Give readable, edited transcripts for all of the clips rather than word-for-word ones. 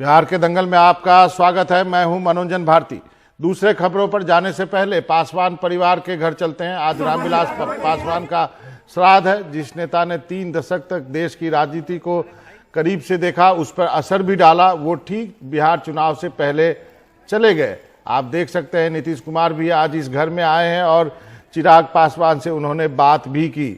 बिहार के दंगल में आपका स्वागत है। मैं हूं मनोरंजन भारती। दूसरे खबरों पर जाने से पहले पासवान परिवार के घर चलते हैं। आज रामविलास पासवान का श्राद्ध है। जिस नेता ने 3 दशक तक देश की राजनीति को करीब से देखा, उस पर असर भी डाला, वो ठीक बिहार चुनाव से पहले चले गए। आप देख सकते हैं नीतीश कुमार भी आज इस घर में आए हैं और चिराग पासवान से उन्होंने बात भी की।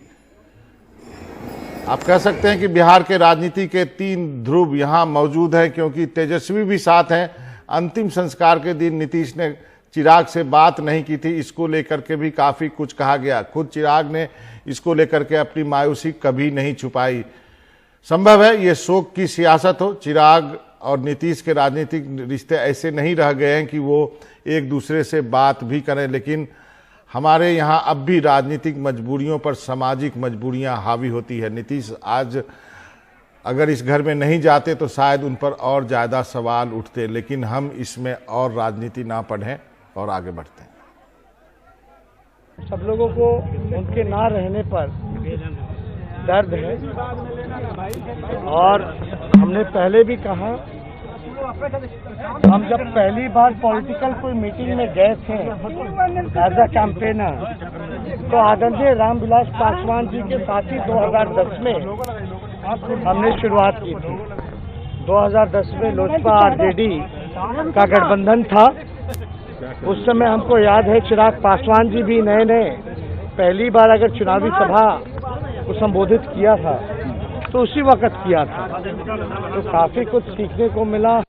आप कह सकते हैं कि बिहार के राजनीति के 3 ध्रुव यहां मौजूद हैं, क्योंकि तेजस्वी भी साथ हैं। अंतिम संस्कार के दिन नीतीश ने चिराग से बात नहीं की थी। इसको लेकर के भी काफी कुछ कहा गया। खुद चिराग ने इसको लेकर के अपनी मायूसी कभी नहीं छुपाई। संभव है ये शोक की सियासत हो। चिराग और नीतीश के राजनीतिक रिश्ते ऐसे नहीं रह गए हैं कि वो एक दूसरे से बात भी करें, लेकिन हमारे यहाँ अब भी राजनीतिक मजबूरियों पर सामाजिक मजबूरियां हावी होती है। नीतीश आज अगर इस घर में नहीं जाते तो शायद उन पर और ज़्यादा सवाल उठते, लेकिन हम इसमें और राजनीति ना पढ़ें और आगे बढ़ते हैं। सब लोगों को उनके ना रहने पर दर्द है और हमने पहले भी कहा, हम जब पहली बार पॉलिटिकल कोई मीटिंग में गए थे एज अ कैंपेनर, तो आदरणीय रामविलास पासवान जी के साथ ही 2010 में हमने शुरुआत की थी। 2010 में लोजपा आरजेडी का गठबंधन था। उस समय हमको याद है चिराग पासवान जी भी नए नए पहली बार अगर चुनावी सभा को संबोधित किया था तो उसी वक्त किया था, तो काफी कुछ सीखने को मिला।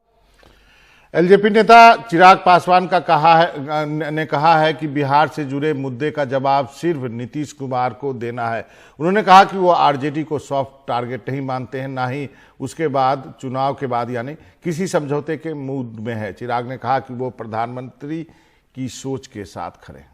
एलजेपी नेता चिराग पासवान का कहा है कि बिहार से जुड़े मुद्दे का जवाब सिर्फ नीतीश कुमार को देना है। उन्होंने कहा कि वो आरजेडी को सॉफ्ट टारगेट नहीं मानते हैं, ना ही उसके बाद चुनाव के बाद यानी किसी समझौते के मूड में है। चिराग ने कहा कि वो प्रधानमंत्री की सोच के साथ खड़े हैं।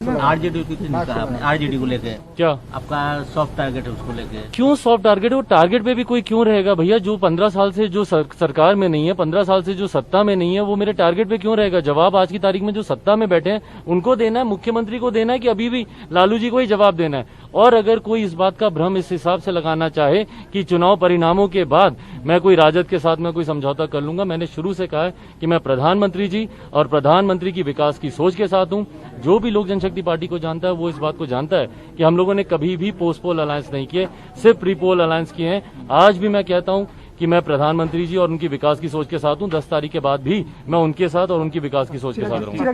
आरजेडी की कहा आपने, आरजेडी को लेके क्या आपका सॉफ्ट टारगेट है? उसको लेके क्यों सॉफ्ट टारगेट है? वो टारगेट पे भी कोई क्यों रहेगा भैया? जो 15 साल से जो सरकार में नहीं है, 15 साल से जो सत्ता में नहीं है, वो मेरे टारगेट पे क्यों रहेगा? जवाब आज की तारीख में जो सत्ता में बैठे हैं उनको देना है, मुख्यमंत्री को देना है कि अभी भी लालू जी को ही जवाब देना है? और अगर कोई इस बात का भ्रम इस हिसाब से लगाना चाहे कि चुनाव परिणामों के बाद मैं कोई राजद के साथ में कोई समझौता कर लूंगा, मैंने शुरू से कहा है कि मैं प्रधानमंत्री जी और प्रधानमंत्री की विकास की सोच के साथ हूं। जो भी लोक जनशक्ति पार्टी को जानता है वो इस बात को जानता है कि हम लोगों ने कभी भी पोस्ट पोल अलायंस नहीं किए, सिर्फ प्री पोल अलायंस किए हैं। आज भी मैं कहता हूं कि मैं प्रधानमंत्री जी और उनकी विकास की सोच के साथ हूं। 10 तारीख के बाद भी मैं उनके साथ और उनकी विकास की सोच के साथ रहूंगा।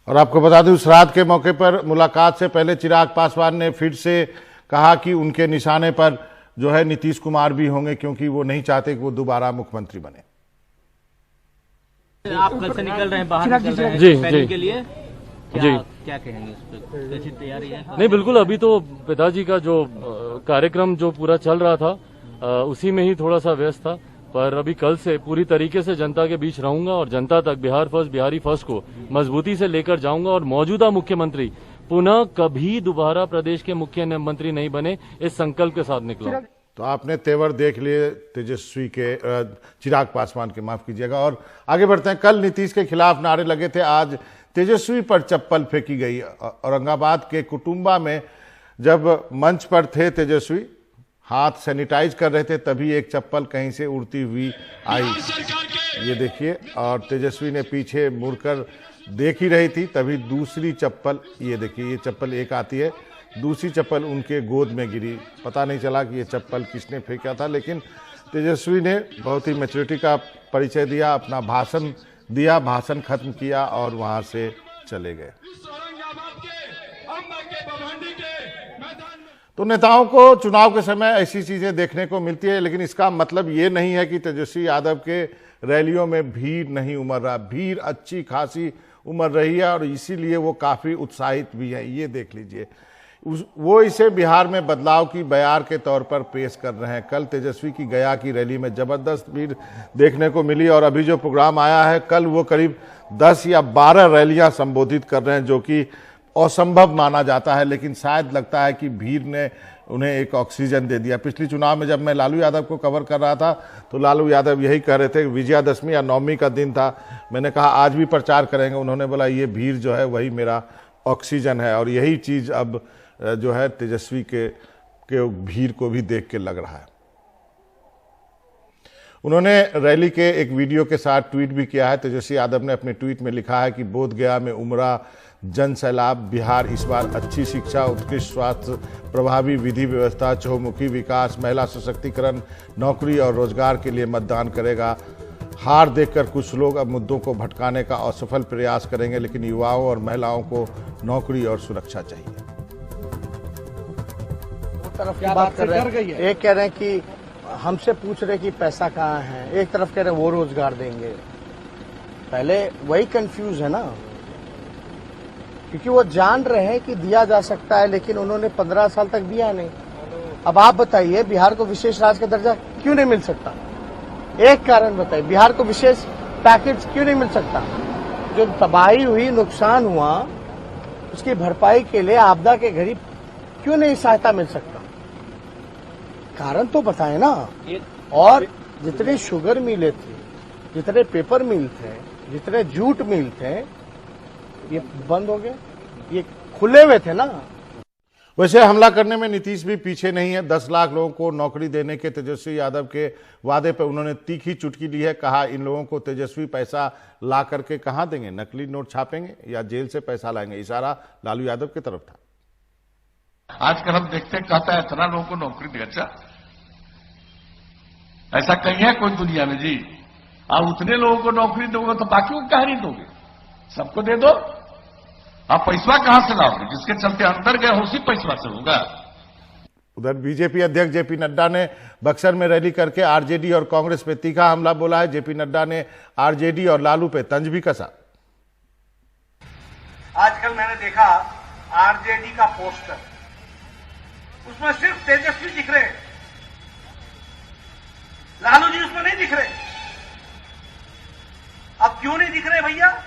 और आपको बता दूं, श्राद्ध के मौके पर मुलाकात से पहले चिराग पासवान ने फिर से कहा कि उनके निशाने पर जो है नीतीश कुमार भी होंगे, क्योंकि वो नहीं चाहते कि वो दोबारा मुख्यमंत्री बने। आप कल से निकल रहे हैं, बाहर निकल रहे हैं जी के लिए, क्या कहेंगे इस पर? कैसी तैयारी है? नहीं, बिल्कुल। अभी तो पिताजी का जो कार्यक्रम जो पूरा चल रहा था उसी में ही थोड़ा सा व्यस्त था, पर अभी कल से पूरी तरीके से जनता के बीच रहूंगा और जनता तक बिहार फर्स्ट, बिहारी फर्स्ट को मजबूती से लेकर जाऊंगा और मौजूदा मुख्यमंत्री पुनः कभी दोबारा प्रदेश के मुख्यमंत्री नहीं बने, इस संकल्प के साथ निकला। तो आपने तेवर देख लिए तेजस्वी के, चिराग पासवान के, माफ कीजिएगा। और आगे बढ़ते हैं। कल नीतीश के खिलाफ नारे लगे थे, आज तेजस्वी पर चप्पल फेंकी गई। औरंगाबाद के कुटुंबा में जब मंच पर थे तेजस्वी, हाथ सैनिटाइज कर रहे थे, तभी एक चप्पल कहीं से उड़ती हुई आई। ये देखिए, और तेजस्वी ने पीछे मुड़कर देख ही रही थी, तभी दूसरी चप्पल, ये देखिए, ये चप्पल एक आती है, दूसरी चप्पल उनके गोद में गिरी। पता नहीं चला कि ये चप्पल किसने फेंका था, लेकिन तेजस्वी ने बहुत ही मैच्योरिटी का परिचय दिया, अपना भाषण दिया, भाषण खत्म किया और वहां से चले गए। तो नेताओं को चुनाव के समय ऐसी चीजें देखने को मिलती है, लेकिन इसका मतलब ये नहीं है कि तेजस्वी यादव के रैलियों में भीड़ नहीं उमड़ रहा। भीड़ अच्छी खासी उमड़ रही है और इसीलिए वो काफी उत्साहित भी है। ये देख लीजिए, वो इसे बिहार में बदलाव की बयार के तौर पर पेश कर रहे हैं। कल तेजस्वी की गया की रैली में जबरदस्त भीड़ देखने को मिली और अभी जो प्रोग्राम आया है, कल वो करीब 10 या 12 रैलियां संबोधित कर रहे हैं, जो कि असंभव माना जाता है, लेकिन शायद लगता है कि भीड़ ने उन्हें एक ऑक्सीजन दे दिया। पिछली चुनाव में जब मैं लालू यादव को कवर कर रहा था तो लालू यादव यही कह रहे थे, विजयादशमी या नवमी का दिन था, मैंने कहा आज भी प्रचार करेंगे, उन्होंने बोला ये भीड़ जो है वही मेरा ऑक्सीजन है। और यही चीज अब जो है तेजस्वी के भीड़ को भी देख के लग रहा है। उन्होंने रैली के एक वीडियो के साथ ट्वीट भी किया है। तेजस्वी यादव ने अपने ट्वीट में लिखा है कि बोधगया में उमड़ा जन सैलाब, बिहार इस बार अच्छी शिक्षा, उत्कृष्ट स्वास्थ्य, प्रभावी विधि व्यवस्था, चहुमुखी विकास, महिला सशक्तिकरण, नौकरी और रोजगार के लिए मतदान करेगा। हार देखकर कुछ लोग अब मुद्दों को भटकाने का असफल प्रयास करेंगे, लेकिन युवाओं और महिलाओं को नौकरी और सुरक्षा चाहिए। तरफ की बात कर रहे हैं, एक कह रहे हैं कि हमसे पूछ रहे कि पैसा कहाँ है, एक तरफ कह रहे हैं वो रोजगार देंगे। पहले वही कंफ्यूज है ना, क्योंकि वो जान रहे हैं कि दिया जा सकता है, लेकिन उन्होंने 15 साल तक दिया नहीं। अब आप बताइए बिहार को विशेष राज्य का दर्जा क्यों नहीं मिल सकता? एक कारण बताइए, बिहार को विशेष पैकेज क्यों नहीं मिल सकता? जो तबाही हुई, नुकसान हुआ, उसकी भरपाई के लिए आपदा के घड़ी क्यों नहीं सहायता मिल सकता? कारण तो बताए ना। और जितने शुगर मिले थे, जितने पेपर मिल थे, जितने जूट मिल थे, ये बंद हो गए, ये खुले हुए थे ना। वैसे हमला करने में नीतीश भी पीछे नहीं है। 10 लाख लोगों को नौकरी देने के तेजस्वी यादव के वादे पर उन्होंने तीखी चुटकी ली है। कहा, इन लोगों को तेजस्वी पैसा ला करके कहां देंगे? नकली नोट छापेंगे या जेल से पैसा लाएंगे? इशारा लालू यादव की तरफ था। आजकल हम देखते हैं, कहता है इतना लोगों को नौकरी दे। अच्छा, ऐसा कहीं है कोई दुनिया में जी? आप उतने लोगों को नौकरी दोगे तो बाकियों को कहा नहीं दोगे? सबको दे दो। आप पैसा कहां से लाओगे? जिसके चलते अंदर गए उसी पैसा से होगा। उधर बीजेपी अध्यक्ष जेपी नड्डा ने बक्सर में रैली करके आरजेडी और कांग्रेस पे तीखा हमला बोला है। जेपी नड्डा ने आरजेडी और लालू पे तंज भी कसा। आजकल मैंने देखा आरजेडी का पोस्टर, उसमें सिर्फ तेजस्वी दिख रहे, लालू जी उसमें नहीं दिख रहे। अब क्यों नहीं दिख रहे भैया?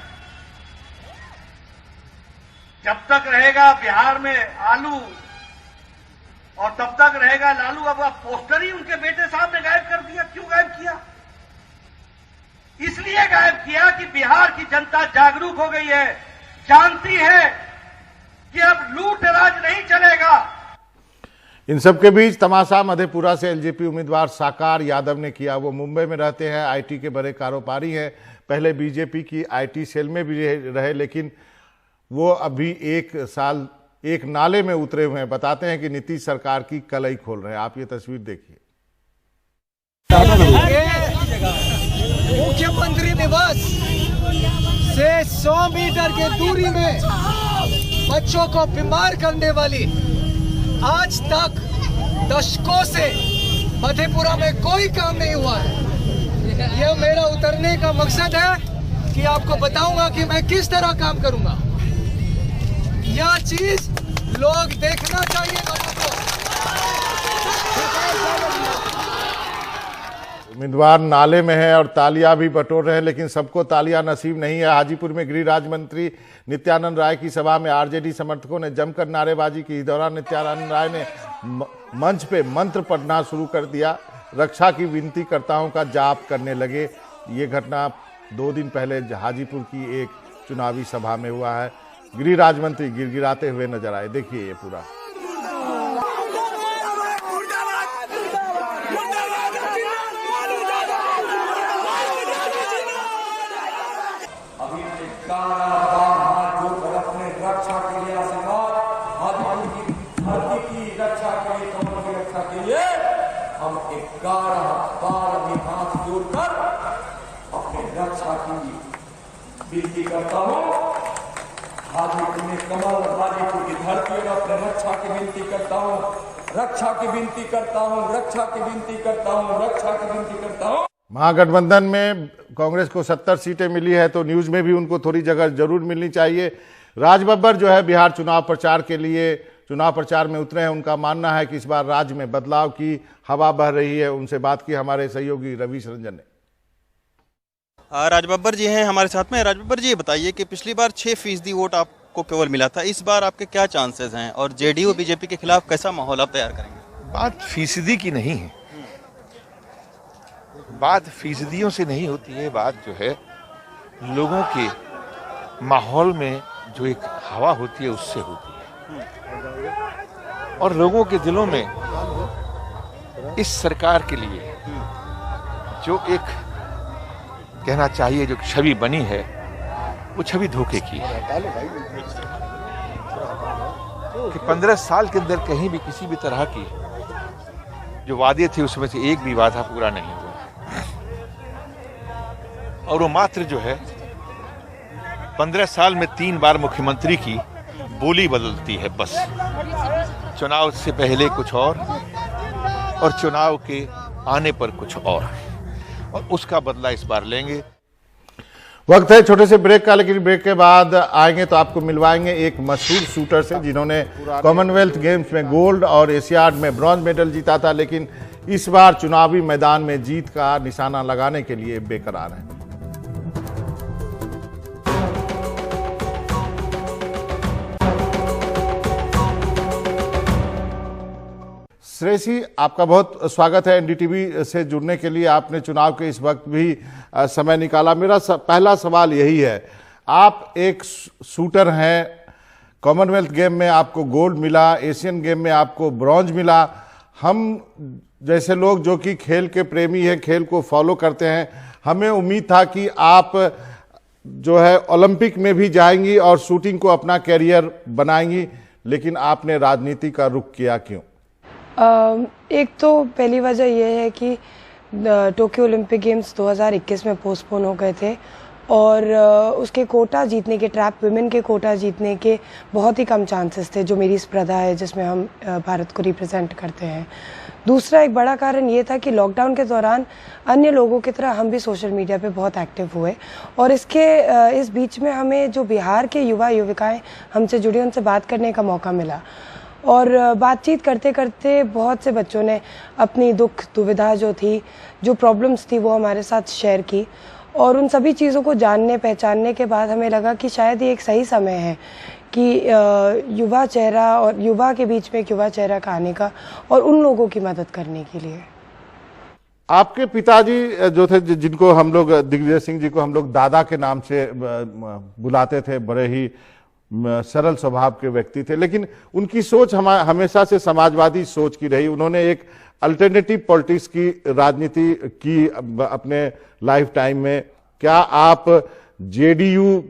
जब तक रहेगा बिहार में आलू और तब तक रहेगा लालू। अब पोस्टर ही उनके बेटे साहब ने गायब कर दिया। क्यों गायब किया? इसलिए गायब किया कि बिहार की जनता जागरूक हो गई है, जानती है कि अब लूट राज नहीं चलेगा। इन सबके बीच तमाशा मधेपुरा से एलजेपी उम्मीदवार साकार यादव ने किया। वो मुंबई में रहते हैं, आईटी के बड़े कारोबारी हैं, पहले बीजेपी की आईटी सेल में भी रहे, लेकिन वो अभी 1 साल एक नाले में उतरे हुए हैं। बताते हैं कि नीतीश सरकार की कलई खोल रहे हैं। आप ये तस्वीर देखिए। मुख्यमंत्री निवास से 100 मीटर की दूरी में बच्चों को बीमार करने वाली आज तक दशकों से मधेपुरा में कोई काम नहीं हुआ है। यह मेरा उतरने का मकसद है कि आपको बताऊंगा कि मैं किस तरह काम करूंगा। यह चीज लोग देखना चाहिए लोगों को। उम्मीदवार नाले में है और तालियां भी बटोर रहे हैं, लेकिन सबको तालियां नसीब नहीं है। हाजीपुर में गृह राज्य मंत्री नित्यानंद राय की सभा में आरजेडी समर्थकों ने जमकर नारेबाजी की। इस दौरान नित्यानंद राय ने मंच पे मंत्र पढ़ना शुरू कर दिया। रक्षा की विनतीकर्ताओं का जाप करने लगे। ये घटना 2 दिन पहले हाजीपुर की एक चुनावी सभा में हुआ है। गृह राज्य मंत्री गिड़गिड़ाते हुए नजर आए। देखिए ये पूरा। रक्षा के लिए आशीर्वाद, हाजीपुर की धरती की रक्षा के लिए, कमल की रक्षा के लिए हम 11 बार अपने हाथ जोड़कर अपने रक्षा की विनती करता हूँ। हाजीपुर में कमल, हाजीपुर की धरती और अपने रक्षा की विनती करता हूँ, रक्षा की विनती करता हूँ, रक्षा की विनती करता हूँ, रक्षा की विनती करता हूँ। महागठबंधन में कांग्रेस को 70 सीटें मिली है, तो न्यूज में भी उनको थोड़ी जगह जरूर मिलनी चाहिए। राज बब्बर जो है बिहार चुनाव प्रचार के लिए चुनाव प्रचार में उतरे हैं। उनका मानना है कि इस बार राज्य में बदलाव की हवा बह रही है। उनसे बात की हमारे सहयोगी रवीश रंजन ने। राज बब्बर जी हैं हमारे साथ में। राज बब्बर जी, ये बताइए कि पिछली बार 6% वोट आपको केवल मिला था, इस बार आपके क्या चांसेस हैं और जेडीयू बीजेपी के खिलाफ कैसा माहौल आप तैयार करेंगे? बात फीसदी की नहीं है, बात फीसदियों से नहीं होती है। बात जो है लोगों के माहौल में जो एक हवा होती है उससे होती है। और लोगों के दिलों में इस सरकार के लिए जो एक कहना चाहिए जो छवि बनी है वो छवि धोखे की है कि 15 साल के अंदर कहीं भी किसी भी तरह की जो वादे थे उसमें से एक भी वादा पूरा नहीं हुआ और वो मात्र जो है 15 साल में 3 बार मुख्यमंत्री की बोली बदलती है बस। चुनाव से पहले कुछ और चुनाव के आने पर कुछ और उसका बदला इस बार लेंगे। वक्त है छोटे से ब्रेक का, लेकिन ब्रेक के बाद आएंगे तो आपको मिलवाएंगे एक मशहूर शूटर से जिन्होंने कॉमनवेल्थ गेम्स में गोल्ड और एशियाड में ब्रॉन्ज मेडल जीता था, लेकिन इस बार चुनावी मैदान में जीत का निशाना लगाने के लिए बेकरार हैं। श्रेयसी, आपका बहुत स्वागत है एनडीटीवी से जुड़ने के लिए। आपने चुनाव के इस वक्त भी समय निकाला। मेरा पहला सवाल यही है, आप एक शूटर हैं, कॉमनवेल्थ गेम में आपको गोल्ड मिला, एशियन गेम में आपको ब्रॉन्ज मिला। हम जैसे लोग जो कि खेल के प्रेमी हैं, खेल को फॉलो करते हैं, हमें उम्मीद था कि आप जो है ओलंपिक में भी जाएंगी और शूटिंग को अपना कैरियर बनाएंगी, लेकिन आपने राजनीति का रुख किया, क्यों? एक तो पहली वजह यह है कि टोक्यो ओलंपिक गेम्स 2021 में पोस्टपोन हो गए थे और उसके कोटा जीतने के, ट्रैप विमेन के कोटा जीतने के बहुत ही कम चांसेस थे, जो मेरी स्पर्धा है जिसमें हम भारत को रिप्रेजेंट करते हैं। दूसरा एक बड़ा कारण ये था कि लॉकडाउन के दौरान अन्य लोगों की तरह हम भी सोशल मीडिया पे बहुत एक्टिव हुए और इस बीच में हमें जो बिहार के युवा युविकाएं हमसे जुड़े, उनसे बात करने का मौका मिला और बातचीत करते करते बहुत से बच्चों ने अपनी दुख दुविधा जो थी, जो प्रॉब्लम्स थी, वो हमारे साथ शेयर की और उन सभी चीज़ों को जानने पहचानने के बाद हमें लगा कि शायद ये एक सही समय है कि युवा चेहरा और युवा के बीच में एक युवा चेहरा का आने का और उन लोगों की मदद करने के लिए। आपके पिताजी जो थे, जिनको हम लोग दिग्विजय सिंह जी को हम लोग दादा के नाम से बुलाते थे, बड़े ही सरल स्वभाव के व्यक्ति थे, लेकिन उनकी सोच हमेशा से समाजवादी सोच की रही। उन्होंने एक अल्टरनेटिव पॉलिटिक्स की राजनीति की अपने लाइफ टाइम में। क्या आप जेडीयू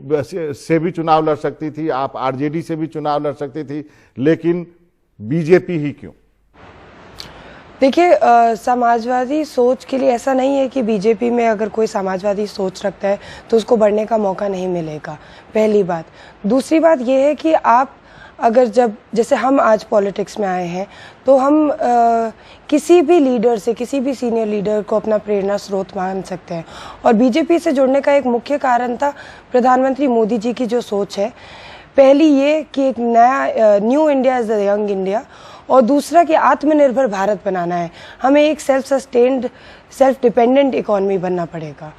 से भी चुनाव लड़ सकती थी, आप आरजेडी से भी चुनाव लड़ सकती थी, लेकिन बीजेपी ही क्यों? देखिए, समाजवादी सोच के लिए ऐसा नहीं है कि बीजेपी में अगर कोई समाजवादी सोच रखता है तो उसको बढ़ने का मौका नहीं मिलेगा, पहली बात। दूसरी बात यह है कि आप अगर जैसे हम आज पॉलिटिक्स में आए हैं तो हम किसी भी लीडर से, किसी भी सीनियर लीडर को अपना प्रेरणा स्रोत मान सकते हैं और बीजेपी से जुड़ने का एक मुख्य कारण था प्रधानमंत्री मोदी जी की जो सोच है। पहली ये कि एक नया new India is the young India और दूसरा कि आत्मनिर्भर भारत बनाना है। हमें एक self sustained, self dependent economy बनना पड़ेगा।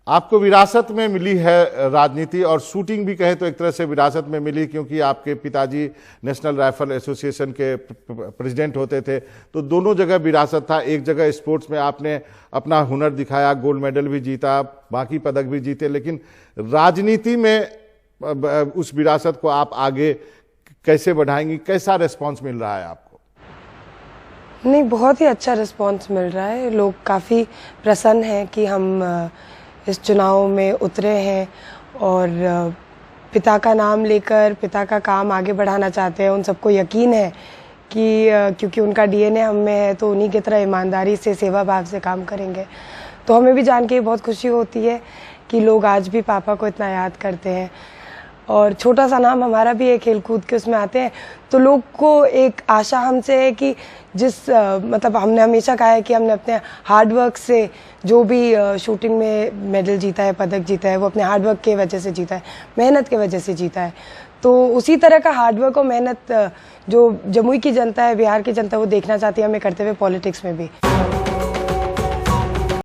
आपको विरासत में मिली है राजनीति, और शूटिंग भी कहे तो एक तरह से विरासत में मिली, क्योंकि आपके पिताजी नेशनल राइफल एसोसिएशन के प्रेसिडेंट होते थे, तो दोनों जगह विरासत था। एक जगह स्पोर्ट्स में आपने अपना हुनर दिखाया, गोल्ड मेडल भी जीता, बाकी पदक भी जीते, लेकिन राजनीति में उस विरासत को आप आगे कैसे बढ़ाएंगी? कैसा रिस्पांस मिल रहा है आपको? नहीं, बहुत ही अच्छा रिस्पांस मिल रहा है। लोग काफ़ी प्रसन्न हैं कि हम इस चुनाव में उतरे हैं और पिता का नाम लेकर पिता का काम आगे बढ़ाना चाहते हैं। उन सबको यकीन है कि क्योंकि उनका डीएनए हम में है तो उन्हीं की तरह ईमानदारी से, सेवा भाव से काम करेंगे। तो हमें भी जान के बहुत खुशी होती है कि लोग आज भी पापा को इतना याद करते हैं और छोटा सा नाम हमारा भी है, खेल कूद के उसमें आते हैं, तो लोग को एक आशा हमसे है कि मतलब हमने हमेशा कहा है कि हमने अपने हार्डवर्क से जो भी शूटिंग में मेडल जीता है, पदक जीता है, वो अपने हार्डवर्क के वजह से जीता है, मेहनत के वजह से जीता है। तो उसी तरह का हार्डवर्क और मेहनत जो जमुई की जनता है, बिहार की जनता, वो देखना चाहती है हमें करते हुए पॉलिटिक्स में भी।